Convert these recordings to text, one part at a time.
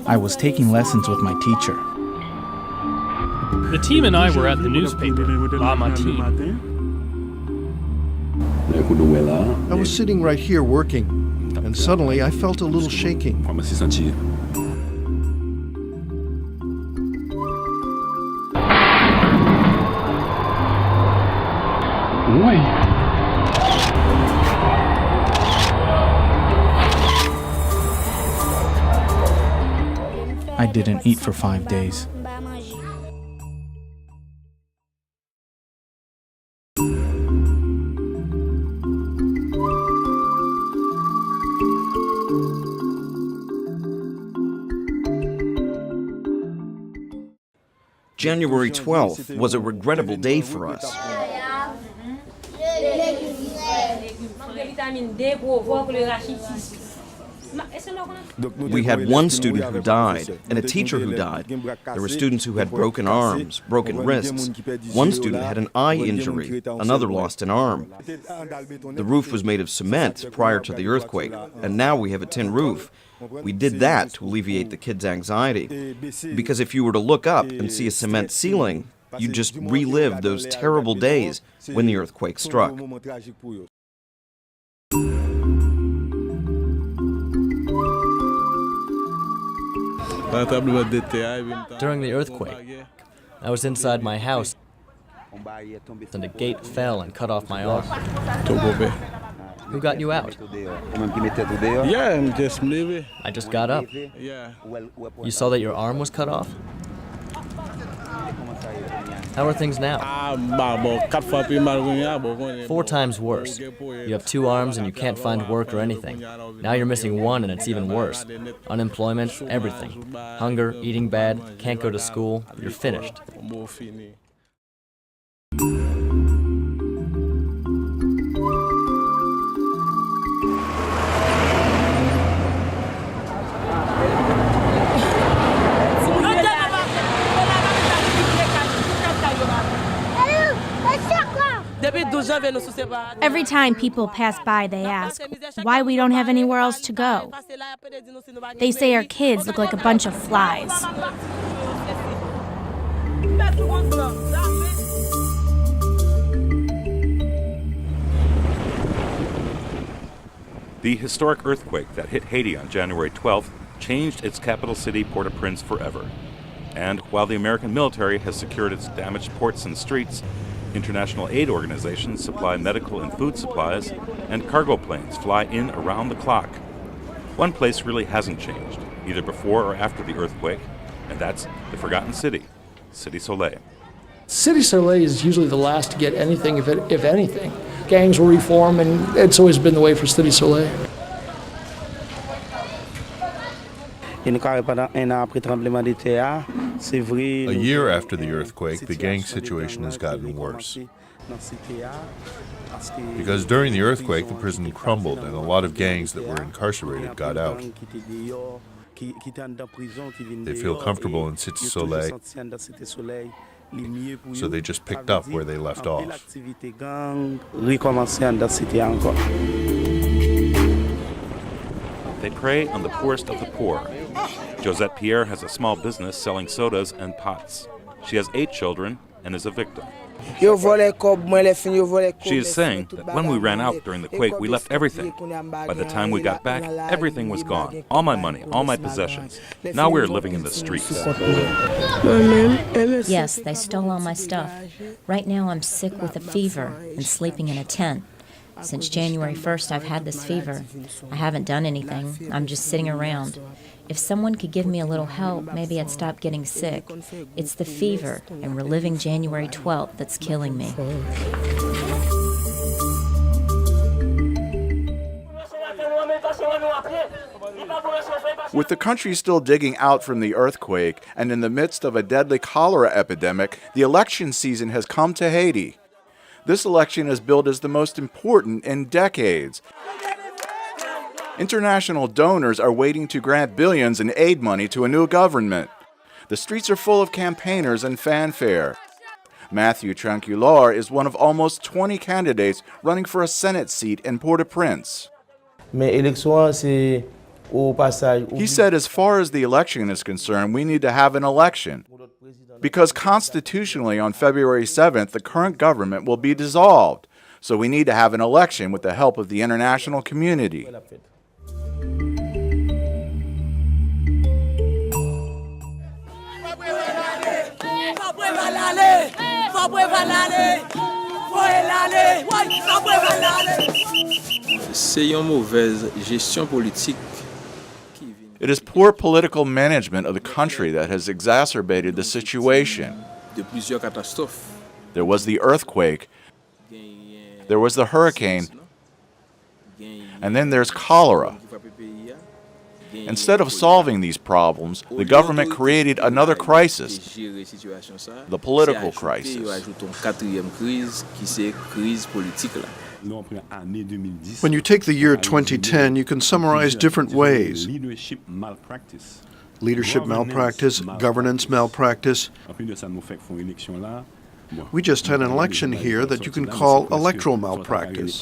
I was taking lessons with my teacher. The team and I were at the newspaper, La Matin. I was sitting right here working, and suddenly I felt a little shaking. I didn't eat for 5 days. January 12th was a regrettable day for us. We had one student who died and a teacher who died. There were students who had broken arms, broken wrists. One student had an eye injury, another lost an arm. The roof was made of cement prior to the earthquake, and now we have a tin roof. We did that to alleviate the kids' anxiety, because if you were to look up and see a cement ceiling, you'd just relive those terrible days when the earthquake struck. During the earthquake, I was inside my house, and a gate fell and cut off my arm. Who got you out? I just got up. You saw that your arm was cut off? How are things now? 4 times worse. You have 2 arms and you can't find work or anything. Now you're missing 1 and it's even worse. Unemployment, everything. Hunger, eating bad, can't go to school. You're finished. Every time people pass by, they ask why we don't have anywhere else to go. They say our kids look like a bunch of flies. The historic earthquake that hit Haiti on January 12th changed its capital city, Port-au-Prince, forever. And while the American military has secured its damaged ports and streets, international aid organizations supply medical and food supplies, and cargo planes fly in around the clock. One place really hasn't changed, either before or after the earthquake, and that's the forgotten city, Cité Soleil. Cité Soleil is usually the last to get anything, if anything. Gangs will reform, and it's always been the way for Cité Soleil. A year after the earthquake, the gang situation has gotten worse. Because during the earthquake, the prison crumbled and a lot of gangs that were incarcerated got out. They feel comfortable in Cité Soleil, so they just picked up where they left off. They prey on the poorest of the poor. Josette Pierre has a small business selling sodas and pots. She has 8 children and is a victim. She is saying that when we ran out during the quake, we left everything. By the time we got back, everything was gone. All my money, all my possessions. Now we are living in the streets. Yes, they stole all my stuff. Right now I'm sick with a fever and sleeping in a tent. Since January 1st, I've had this fever. I haven't done anything. I'm just sitting around. If someone could give me a little help, maybe I'd stop getting sick. It's the fever and reliving January 12th that's killing me. With the country still digging out from the earthquake and in the midst of a deadly cholera epidemic, the election season has come to Haiti. This election is billed as the most important in decades. International donors are waiting to grant billions in aid money to a new government. The streets are full of campaigners and fanfare. Matthew Tranquillor is one of almost 20 candidates running for a Senate seat in Port-au-Prince. He said as far as the election is concerned, we need to have an election. Because constitutionally on February 7th, the current government will be dissolved. So we need to have an election with the help of the international community. It is poor political management of the country that has exacerbated the situation. There was the earthquake, there was the hurricane, and then there's cholera. Instead of solving these problems, the government created another crisis, the political crisis. When you take the year 2010, you can summarize different ways. Leadership malpractice, governance malpractice. We just had an election here that you can call electoral malpractice.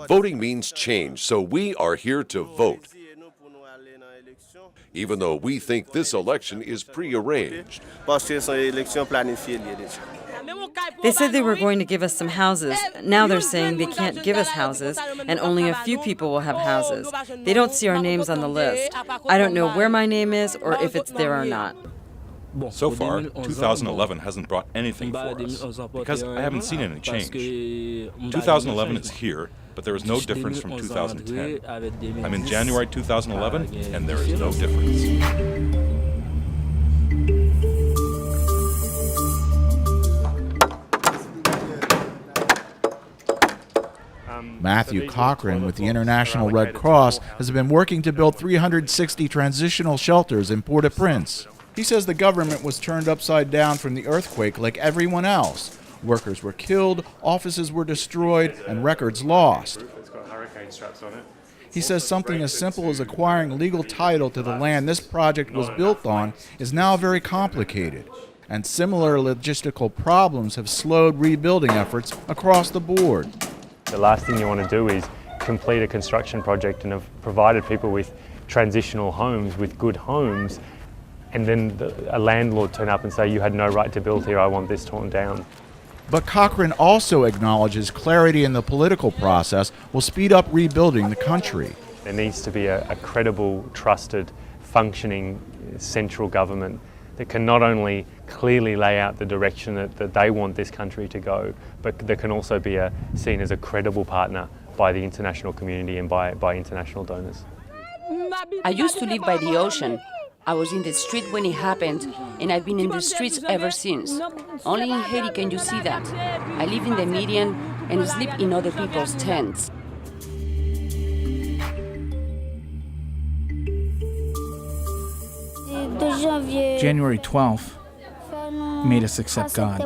Voting means change, so we are here to vote. Even though we think this election is prearranged. They said they were going to give us some houses. Now they're saying they can't give us houses, and only a few people will have houses. They don't see our names on the list. I don't know where my name is or if it's there or not. So far, 2011 hasn't brought anything for us, because I haven't seen any change. 2011 is here, but there is no difference from 2010. I'm in January 2011, and there is no difference. Matthew Cochran with the International Red Cross has been working to build 360 transitional shelters in Port-au-Prince. He says the government was turned upside down from the earthquake like everyone else. Workers were killed, offices were destroyed, and records lost. He says something as simple as acquiring legal title to the land this project was built on is now very complicated, and similar logistical problems have slowed rebuilding efforts across the board. The last thing you want to do is complete a construction project and have provided people with transitional homes, with good homes, and then a landlord turn up and say, you had no right to build here, I want this torn down. But Cochran also acknowledges clarity in the political process will speed up rebuilding the country. There needs to be a credible, trusted, functioning central government that can not only clearly lay out the direction that they want this country to go, but that can also be seen as a credible partner by the international community and by international donors. I used to live by the ocean. I was in the street when it happened, and I've been in the streets ever since. Only in Haiti can you see that. I live in the median and sleep in other people's tents. January 12th made us accept God.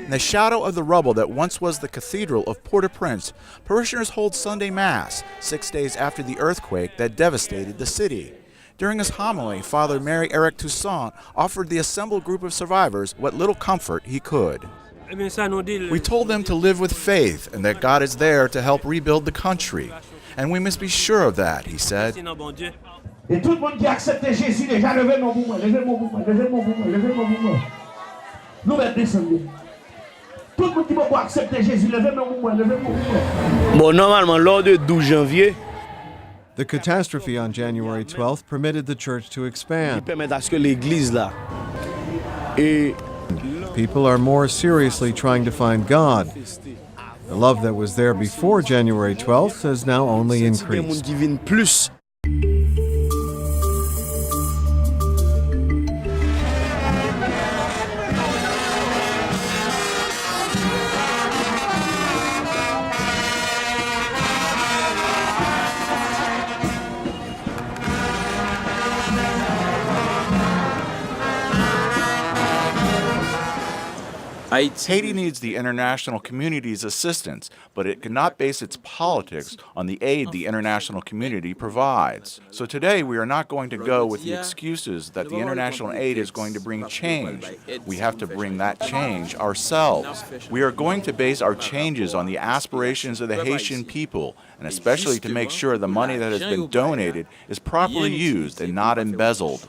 In the shadow of the rubble that once was the Cathedral of Port-au-Prince, parishioners hold Sunday Mass 6 days after the earthquake that devastated the city. During his homily, Father Mary-Eric Toussaint offered the assembled group of survivors what little comfort he could. We told them to live with faith and that God is there to help rebuild the country. And we must be sure of that, he said. The catastrophe on January 12th permitted the church to expand. People are more seriously trying to find God. The love that was there before January 12th has now only increased. Haiti needs the international community's assistance, but it cannot base its politics on the aid the international community provides. So today we are not going to go with the excuses that the international aid is going to bring change. We have to bring that change ourselves. We are going to base our changes on the aspirations of the Haitian people, and especially to make sure the money that has been donated is properly used and not embezzled.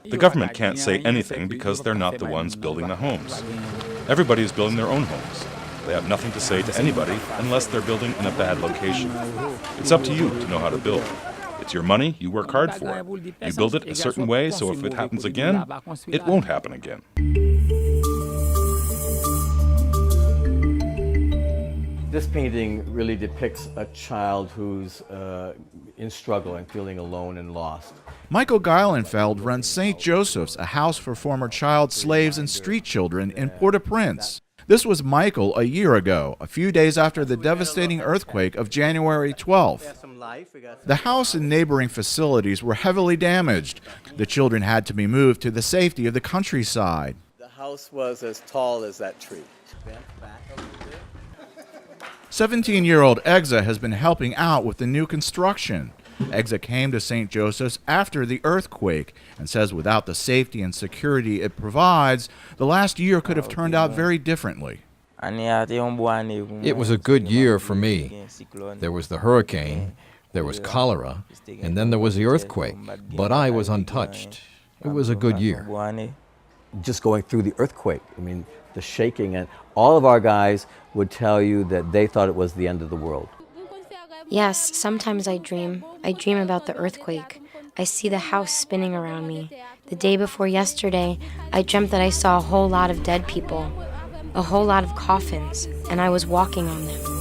The government can't say anything because they're not the ones building the homes. Everybody is building their own homes. They have nothing to say to anybody unless they're building in a bad location. It's up to you to know how to build. It's your money, you work hard for it. You build it a certain way so if it happens again, it won't happen again. This painting really depicts a child who's in struggle and feeling alone and lost. Michael Geilenfeld runs St. Joseph's, a house for former child slaves and street children in Port-au-Prince. This was Michael a year ago, a few days after the devastating earthquake of January 12th. The house and neighboring facilities were heavily damaged. The children had to be moved to the safety of the countryside. The house was as tall as that tree. 17-year-old Egza has been helping out with the new construction. Egza came to St. Joseph's after the earthquake and says without the safety and security it provides, the last year could have turned out very differently. It was a good year for me. There was the hurricane, there was cholera, and then there was the earthquake, but I was untouched. It was a good year. Just going through the earthquake, the shaking, and all of our guys would tell you that they thought it was the end of the world. Yes, sometimes I dream. I dream about the earthquake. I see the house spinning around me. The day before yesterday, I dreamt that I saw a whole lot of dead people, a whole lot of coffins, and I was walking on them.